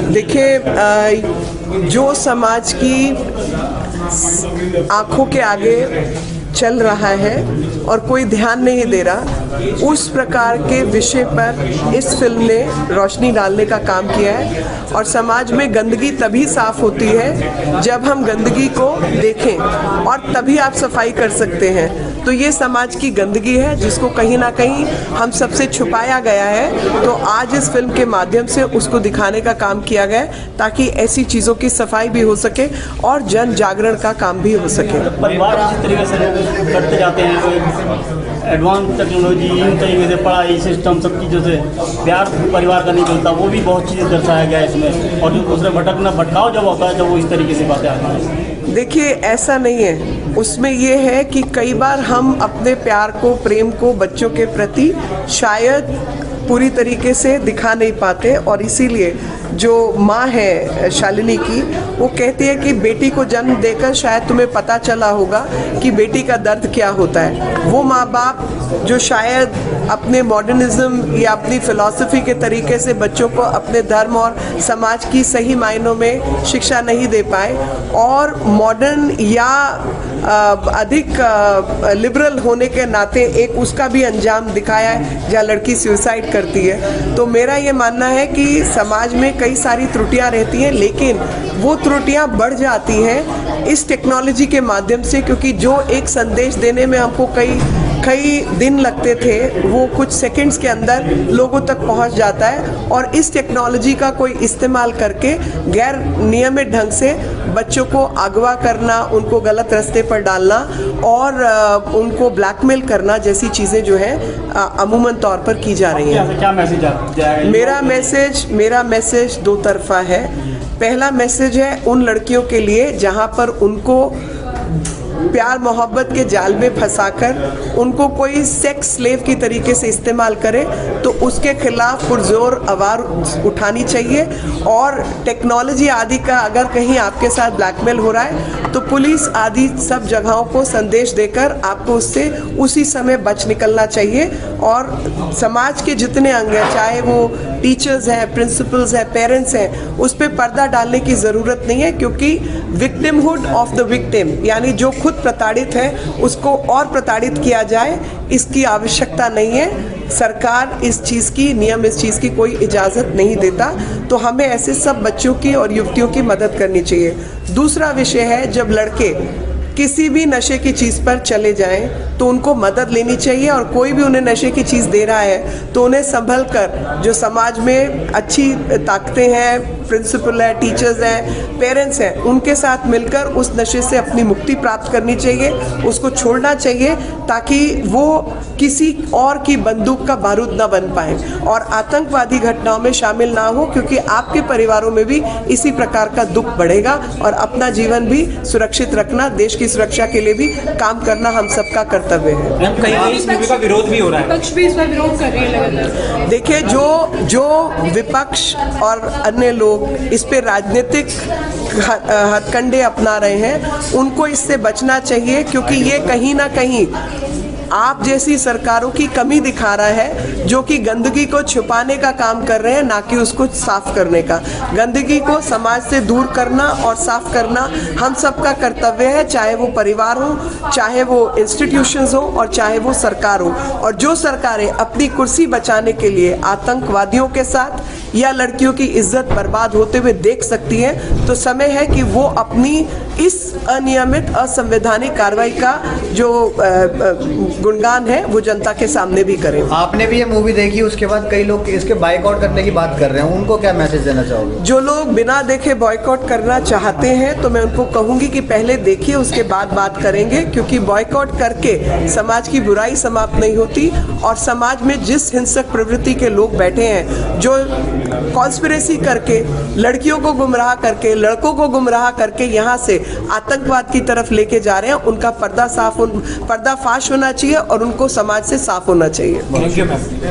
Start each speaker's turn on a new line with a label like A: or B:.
A: देखिए, जो समाज की आंखों के आगे चल रहा है और कोई ध्यान नहीं दे रहा, उस प्रकार के विषय पर इस फिल्म ने रोशनी डालने का काम किया है। और समाज में गंदगी तभी साफ होती है जब हम गंदगी को देखें, और तभी आप सफाई कर सकते हैं। तो ये समाज की गंदगी है जिसको कहीं ना कहीं हम सबसे छुपाया गया है। तो आज इस फिल्म के माध्यम से उसको दिखाने का काम किया गया है ताकि ऐसी चीज़ों की सफाई भी हो सके और जन जागरण का काम भी हो सके।
B: परिवार जिस तरीके से करते जाते हैं, एडवांस टेक्नोलॉजी, इन तरीके से पढ़ाई सिस्टम, सब चीज़ों से प्यार परिवार का नहीं मिलता, वो भी बहुत चीज़ें दर्शाया गया है इसमें। और जो दूसरे भटकाव जब होता है, जब वो इस तरीके से बातें आती हैं।
A: देखिए, ऐसा नहीं है। उसमें ये है कि कई बार हम अपने प्यार को, प्रेम को बच्चों के प्रति शायद पूरी तरीके से दिखा नहीं पाते, और इसीलिए जो माँ है शालिनी की, वो कहती है कि बेटी को जन्म देकर शायद तुम्हें पता चला होगा कि बेटी का दर्द क्या होता है। वो माँ बाप जो शायद अपने मॉडर्निज्म या अपनी फिलॉसफी के तरीके से बच्चों को अपने धर्म और समाज की सही मायनों में शिक्षा नहीं दे पाए, और मॉडर्न या अधिक लिबरल होने के नाते एक उसका भी अंजाम दिखाया है जहाँ लड़की सुसाइड करती है। तो मेरा ये मानना है कि समाज में कई सारी त्रुटियां रहती हैं, लेकिन वो त्रुटियां बढ़ जाती हैं इस टेक्नोलॉजी के माध्यम से, क्योंकि जो एक संदेश देने में हमको कई दिन लगते थे, वो कुछ सेकंड्स के अंदर लोगों तक पहुंच जाता है। और इस टेक्नोलॉजी का कोई इस्तेमाल करके गैर नियमित ढंग से बच्चों को अगवा करना, उनको गलत रास्ते पर डालना और उनको ब्लैकमेल करना जैसी चीज़ें जो हैं अमूमन तौर पर की जा रही हैं।
B: क्या मैसेज जाएगा?
A: मेरा मैसेज दो तरफा है। पहला मैसेज है उन लड़कियों के लिए जहां पर उनको प्यार मोहब्बत के जाल में फंसाकर उनको कोई सेक्स स्लेव की तरीके से इस्तेमाल करे, तो उसके खिलाफ पुरजोर आवाज़ उठानी चाहिए। और टेक्नोलॉजी आदि का अगर कहीं आपके साथ ब्लैकमेल हो रहा है, तो पुलिस आदि सब जगहों को संदेश देकर आपको उससे उसी समय बच निकलना चाहिए। और समाज के जितने अंग हैं, चाहे वो टीचर्स हैं, प्रिंसिपल्स हैं, पेरेंट्स हैं, उस पर पर्दा डालने की ज़रूरत नहीं है, क्योंकि विक्टिमहुड ऑफ द विक्टिम, यानी जो खुद प्रताड़ित है उसको और प्रताड़ित किया जाए, इसकी आवश्यकता नहीं है। सरकार इस चीज़ की, नियम इस चीज़ की कोई इजाज़त नहीं देता। तो हमें ऐसे सब बच्चों की और युवतियों की मदद करनी चाहिए। दूसरा विषय है, जब लड़के किसी भी नशे की चीज़ पर चले जाएं तो उनको मदद लेनी चाहिए, और कोई भी उन्हें नशे की चीज़ दे रहा है तो उन्हें संभल कर, जो समाज में अच्छी ताकतें हैं, प्रिंसिपल है, टीचर्स हैं, पेरेंट्स हैं, उनके साथ मिलकर उस नशे से अपनी मुक्ति प्राप्त करनी चाहिए, उसको छोड़ना चाहिए, ताकि वो किसी और की बंदूक का बारूद ना बन पाए और आतंकवादी घटनाओं में शामिल ना हो, क्योंकि आपके परिवारों में भी इसी प्रकार का दुख बढ़ेगा। और अपना जीवन भी सुरक्षित रखना, देश की सुरक्षा के लिए भी काम करना हम सबका कर्तव्य है।
C: कहीं इस मूवी का विरोध भी हो रहा है,
D: विपक्ष भी इसका विरोध कर रही है।
A: देखिए, जो विपक्ष और अन्य लोग इस पे राजनीतिक हथकंडे अपना रहे हैं, उनको इससे बचना चाहिए, क्योंकि ये कहीं ना कहीं आप जैसी सरकारों की कमी दिखा रहा है, जो कि गंदगी को छुपाने का काम कर रहे हैं, ना कि उसको साफ करने का। गंदगी को समाज से दूर करना और साफ करना हम सबका कर्तव्य है, चाहे वो परिवार हो, चाहे वो इंस्टीट्यूशंस हो, और चाहे वो सरकार हो। और जो सरकारें अपनी कुर्सी बचाने के लिए आतंकवादियों के साथ या लड़कियों की इज्जत बर्बाद होते हुए देख सकती है, तो समय है कि वो अपनी इस अनियमित असंवैधानिक कार्रवाई का जो गुणगान है वो जनता के सामने भी करें।
E: आपने भी ये मूवी देखी, उसके बाद कई लोग इसके बायकॉट करने की बात कर रहे हैं, उनको क्या मैसेज देना चाहोगे?
A: जो लोग बिना देखे बॉयकॉट करना चाहते हैं, तो मैं उनको कहूंगी कि पहले देखिए, उसके बाद बात करेंगे, क्योंकि बॉयकॉट करके समाज की बुराई समाप्त नहीं होती। और समाज में जिस हिंसक प्रवृत्ति के लोग बैठे हैं, जो कॉन्स्पिरेसी करके, लड़कियों को गुमराह करके, लड़कों को गुमराह करके यहाँ से आतंकवाद की तरफ लेके जा रहे हैं, उनका पर्दाफाश होना चाहिए और उनको समाज से साफ होना चाहिए।